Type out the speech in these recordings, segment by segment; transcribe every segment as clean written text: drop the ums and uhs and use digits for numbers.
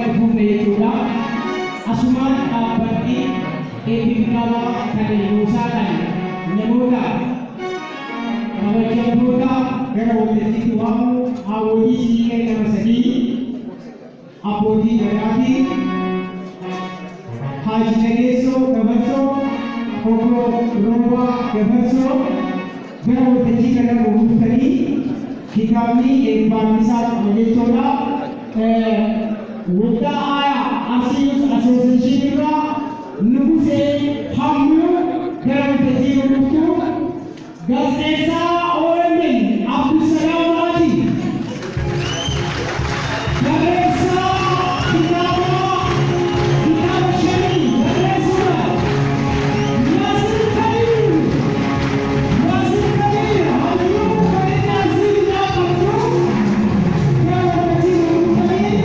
itti fufne jechuudha. Asumaan dhaabbatti eebbifama kan Muusaatiin namoota kabajamtoota gara waltajjiitti waamu hawwotii siiqqee nama sadii abbootii gadaatii Haaji Nageessoo Gabarsoo obbo Roobaa Gabarsoo gara waltajjii kana dhufuutanii kitaabni eebbaan isaa qaba jechuudha. Waggaa aayaa Association irraa Nugusee Hammuu gara waltajjii dhufuutu gaazexeessaa OMN Abdusalaam Maati barreessaa kitaaba shanii barreessudha. Yaasir Kadir hayyuu qabeenyaa siidaa qabdu gara waltajjii dhufuutanii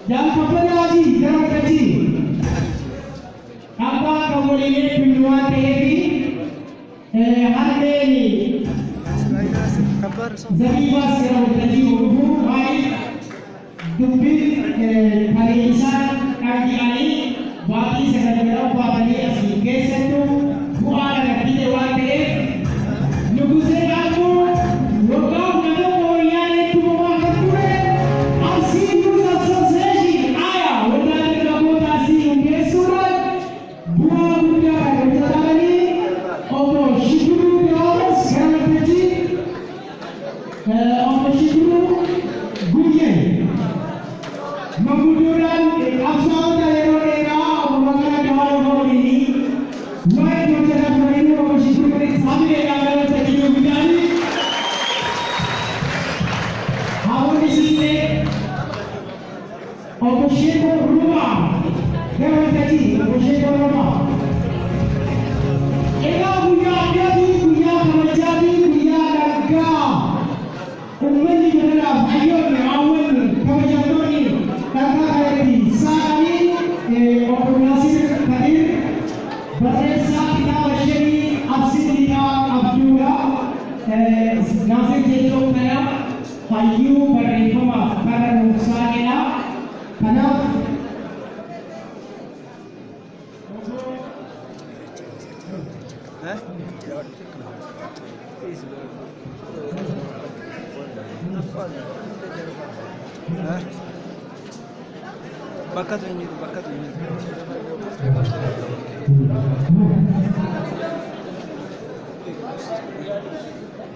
yang kebenaran dalam kaji apa kemudian pinduan TV hari ini jadi bas dalam kaji urubu baik dubit hari insan kaji ini bagi sekarang bagi asli kesetu buat kaji dewan TV Nugusee aku lokal nama orang itu memakan kue asli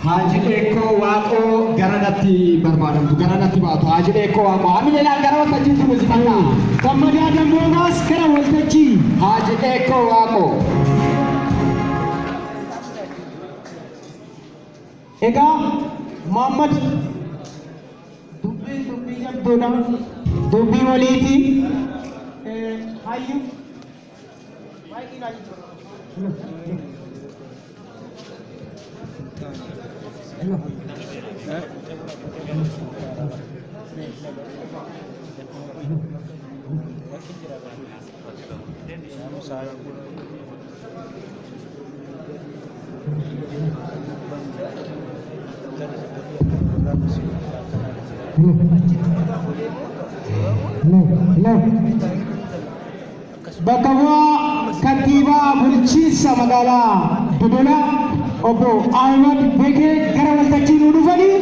Haji Eko Waqo garanatti barbaadamtu garanatti baatu Haji Eko Waqo amileela gara waltajjiitti musiqanna gammadaa damboobas gara waltajjii Haji Eko Waqo ega Muhammad dubbii jabduudha dubbii waliiti hayyu bakka bu'aa kantiibaa bulchiinsa magaalaa Dodolaa obbo Ahmad Bekee gara waltajjii nu dhufanii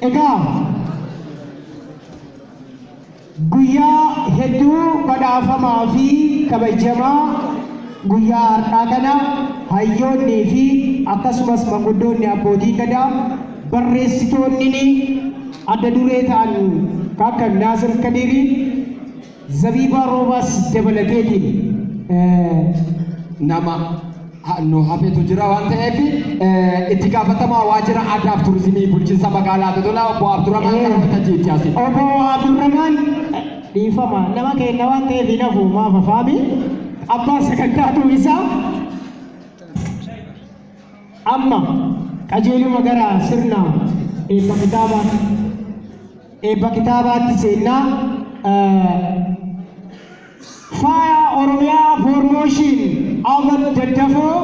egaa guyyaa hedduu badhaafamaa fi kabajamaa guyyaa har'aa kana hayyoonnii fi akkasumas manguddoonni abbootii gadaa barreessitoonni adda duree ta'an akka Naasir Kadirii Zabiibaa Roobaas dabalateetiin nama no hafeetu jira waan ta'eef itti gaafatamaa waajjira aadaa fi turizimii bulchiinsa magaalaa Dodolaa obbo Abdurrahmaan gara waltajjiitti yaase. Obbo Abdurrahmaan dhiifama nama keenya waan ta'eef hin hafu maaf afaami abbaa sagantaatu isaa amma qajeeluma gara sirna eebba kitaabaatti seennaa faaya Oromiyaa Promotion Awwal Daddafoo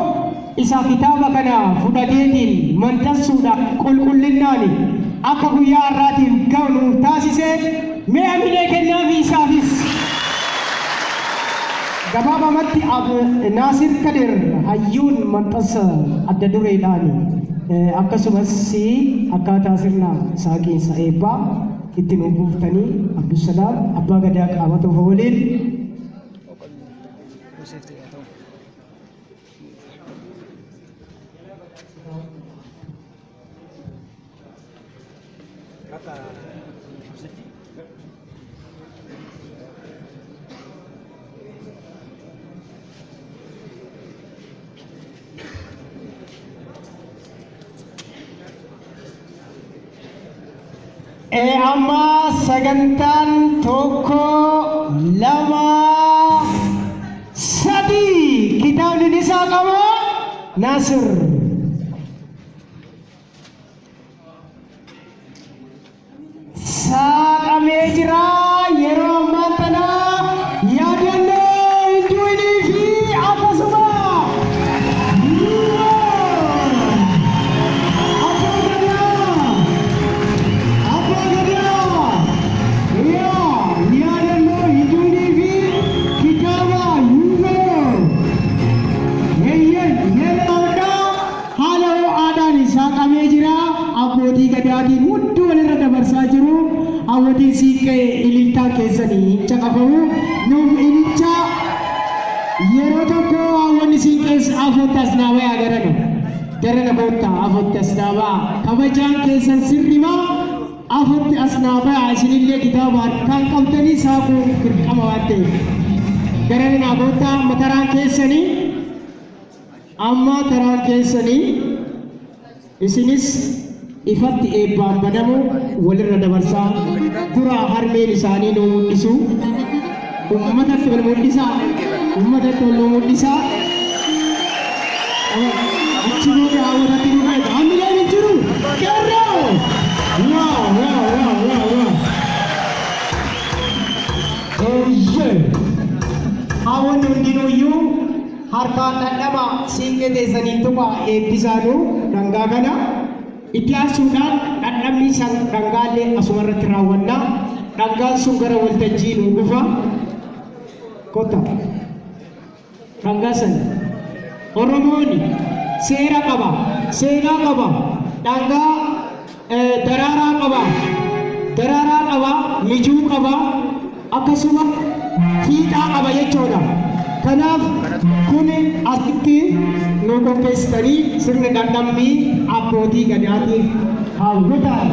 isa kitaaba kana fudhateetiin mantassuudhaan qulqullinaan akka guyyaa har'aatiin ga'u taasise mee aminee kennaafi isaafis gabaabamatti Naasir Kadir hayyuun manxasa adda dureedhaan akkasumas akkaataa sirna saaqiinsa eebbaa itti nuuf buuftanii Abdusalaam abbaa gadaa qaamata waliin amma sagantaan tokko lama sadii kitaabni isaa qaba Naasir saaqamee jira yeroo ammaa kana yaadannoo hinduunii fi akkasuma abbootii gadaatiin hundi walirra dabarsaa jiru hawwatiin siiqqee ililtaa keessanii caqafamu nuuf ilicha yeroo tokko hawwanni siiqqees afottas naabaa agaranu darana boota afottas naabaa kabajaan keessan sirrima afotti as naabaa isinillee kitaaba harkaan qabdanii saaquu dirqama waan ta'eef darana naabota mataraan keessanii amma taraan keessanii isinis ifatti eebbaan banamu walirra dabarsaa dura harmeen isaanii nu mul'isu ummatatti wal mul'isaa ummatatti wal mul'isaa achi booda hawwatatti nu beeka hamileen hin jiru kerroo hawwanni hundinuyyuu harkaan dhandhama siiqqee teessanii tuqa eebbisaanu dhangaa kana itti aansuudhaan dhandhamni isaan dhangaalee asuma irratti raawwannaa dhangaan sun gara waltajjii nu dhufa kota dhangaa sana Oromoon seera qaba seenaa qaba dhangaa daraaraa qaba mijuu qaba akkasuma fiixaa qaba jechuudha. Kanaaf kun asitti nu qopheessitanii sirna dhandhammii abbootii gadaatiif hawwataa